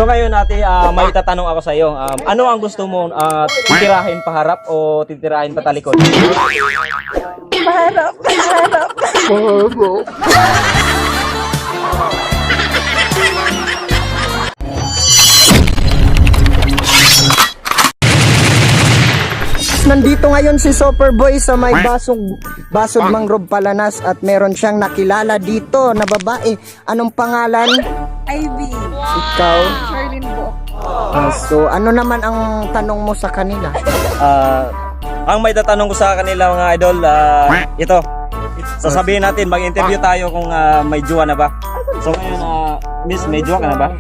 So ngayon ate, may itatanong ako sa iyo. Ano ang gusto mo? Titirahin paharap o titirahin patalikod? Paharap, paharap. Nandito ngayon si Superboy sa may Basog Mangrove Palanas at meron siyang nakilala dito na babae. Anong pangalan? Ivy. Ikaw? Charlene Book. So ano naman ang tanong mo sa kanila? Ang may tatanong ko sa kanila mga idol, ito. Sasabihin natin, mag-interview tayo kung may jowa na ba. So ngayon, miss, may jowa ka na ba?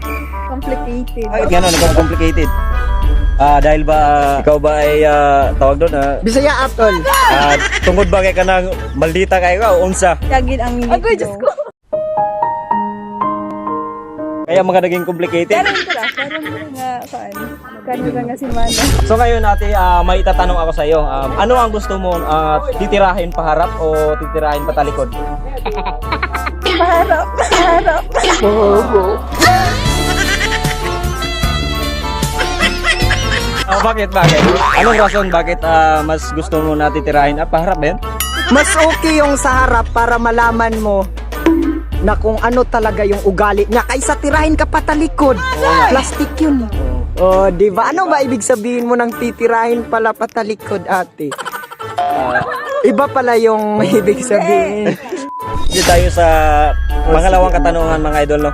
Complicated. Bakit gano'n? Complicated. Dahil ba ikaw ba ay tawag doon Bisaya Atol. tungkod ba kay kanang maldita kay ka o unsa? Kagin ang milit ko. Kaya mga naging complicated. Karon ko lang. Karon mo nga, saan? Karon lang nga si Mana. So ngayon ate, may itatanong ako sa iyo. Ano ang gusto mo? Titirahin paharap o titirahin patalikod? Paharap, paharap. Bakit? Anong rason bakit mas gusto mo na titirahin? Paharap ba yan? Mas okay yung sa harap para malaman mo na kung ano talaga yung ugali niya kaysa tirahin ka patalikod. Plastic yun. Oh, di ba? Ano ba ibig sabihin mo ng titirahin pala patalikod, ate? Iba pala yung ibig sabihin. Dito tayo sa pangalawang katanungan mga idol, no?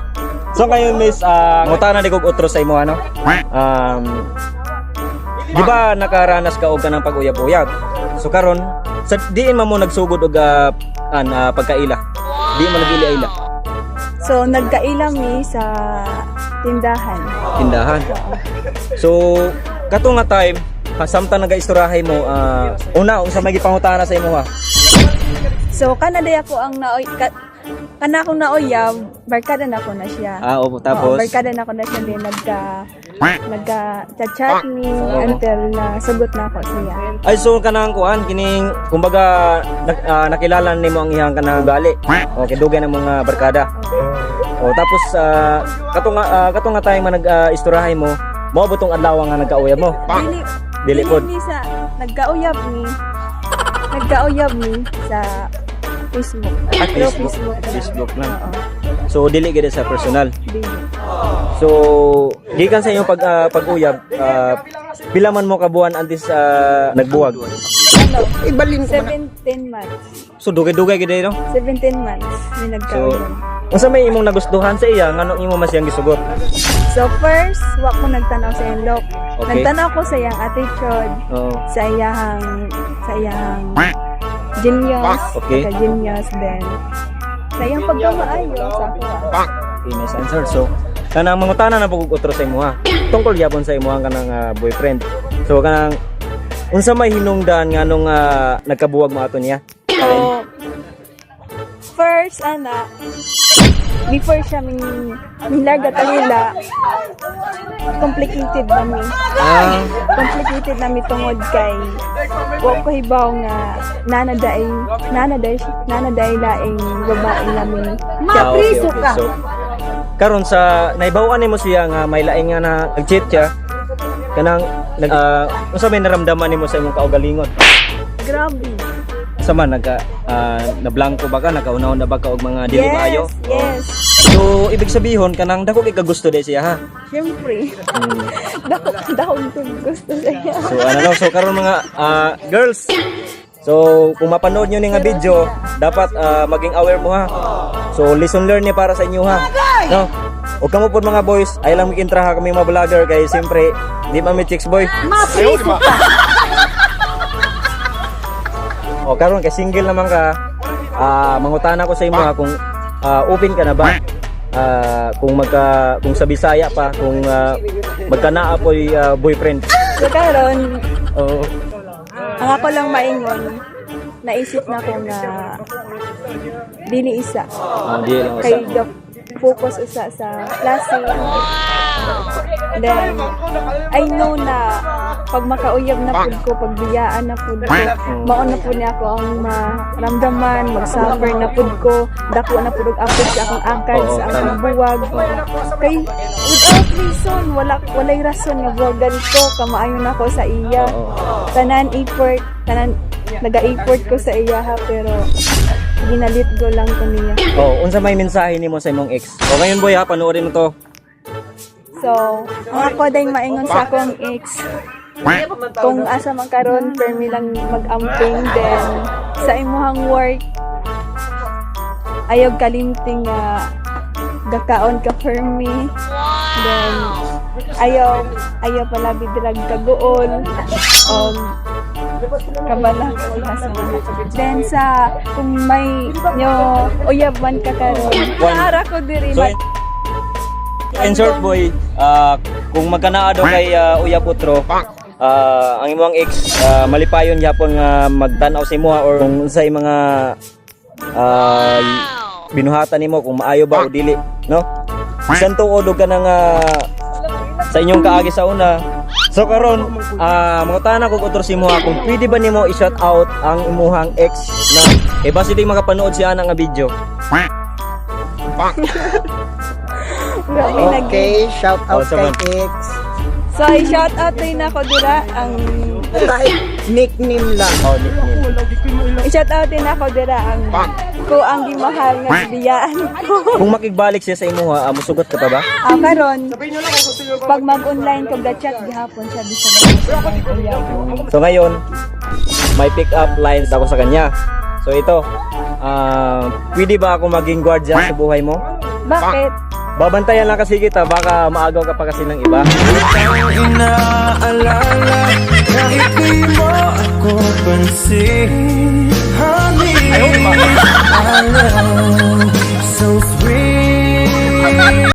So ngayon miss, ngutana di kog utro sa imo ano? Di ba nakaranas ka og kanang pag-uyab-uyab? So karon, sa diin man mo nagsugod og pagkaila. Di mo nagila-ila. So, nagkaila mi sa tindahan. Tindahan. So kato nga time, samtang nagaisturahay mo, una unsa may gipangutana sa imo ha? So, kanaday ako ang kana akong nauyab, barkada na ko na siya. Opo, tapos Barkada na ko na siya din nagka-chat me until na sugot na ako siya. ay so kanang kuan kining kumbaga nakilala nimo ang iyang kanang ugali. Okay, dugay na mga barkada. Tapos kato nga tayo nag-isturahay mo, mao butong adlaw nga nagkauyab mo. Dili pod. Ni sa nagkauyab ni sa Facebook. Facebook lang. So dili gid sa personal. Dili. So gikan sa inyong pag-uyab, pila man mo kabuan antes nagbuwag? Ano? Ibalin ko na. 17 months. So dugay-dugay gid no? 17 months ni So nagkauyab. unsa may imong nagustuhan sa iya nganong imo mas iyang gisugot? So first, wa ko nagtanaw sa iyang look. Okay. Nagtanaw ko sa iyang attitude, Oo. sa iyang genius, Okay. genius then sa iyong pagkamaayo sa ako. Okay, nice answer. So kanang mangutana na pug utro sa imo ha. Tungkol yapon sa imo kanang boyfriend. So kanang unsa may hinungdan nganong nagkabuwag mo ato niya? So first before siya milarga talila, complicated nami. Complicated nami tungod kay wa ko hibaw nga nanaday laing babae nami. Priso ka. So, karon sa naibawan nimo siya nga may laing nga na nag-cheat siya. Kanang unsa may naramdaman nimo sa imong kaugalingon? Grabe. Sa man na blanco ba ka, nakauna na ba ka og mga dili maayo? Yes. So ibig sabihin kanang dako kay kagusto day siya ha. Siyempre. Dahon ko gusto siya. So so karon mga girls. So kung mapanood niyo ni nga video, dapat maging aware mo ha. So lesson learn ni para sa inyo ha. No. O kamo pod mga boys, ay lang mikintra ha kami mga vlogger kay siyempre di man mi chicks boy. O karon kay single naman ka, mangutana ko sa imo ha kung open ka na ba? Kung sa Bisaya pa, kung magkanaa po'y boyfriend. So karon, Oo. ang ako lang maingon, naisip na ko nga dili isa. Di lang Kay usa. focus usa sa klase. Then I know na pag makauyab na pud ko, pag biyaan na pud ko, mauna po niya ako ang maramdaman, mag-suffer na pud ko, dako na pud og apod sa akong angkan, sa akong buwag. Kay without reason, walay rason nga buwagan ko, kamaayon ako sa iya. Tanan effort, naga-effort ko sa iya ha, pero ginalit go lang ko niya. Unsa may mensahe nimo sa imong ex? Ngayon boy ha, panoorin mo to. So, ang ako day maingon sa akong ex, kung asa man karon permi lang mag-amping, then sa imuhang work ayaw kalimting nga gakaon ka for me, then ayaw pala bidrag kaguol, kabala ko then sa kung may nyo uyab man ka karon, para ko diri So, in short boy, kung magkanaa daw kay Uya Putro, ang imong ex malipayon gyapon nga magtan-aw sa imo or kung unsay mga binuhatan nimo kung maayo ba o dili, no? Bisan tuod ka nang sa inyong kaagi sa una. So karon, mangutana ko utro si mo kung pwede ba nimo i-shout out ang imuhang ex na basi ding makapanood siya nga video. grabe Okay, shout out sa man. kay X. So, i-shout out rin ako dira ang Kahit nickname lang. i-shout out din ako dira ang ko ang gimahal nga biyaan ko. Kung makigbalik siya sa imo musugot ka pa ba? Karon pag mag-online ko ga-chat gihapon siya bisa na. So ngayon, may pick up lines ako sa kanya. So ito, pwede ba ako maging gwardiya sa buhay mo? Bakit? Babantayan lang kasi kita, baka maagaw ka pa kasi ng iba. Inaalala kahit di mo ako pansin. Honey, I love so sweet.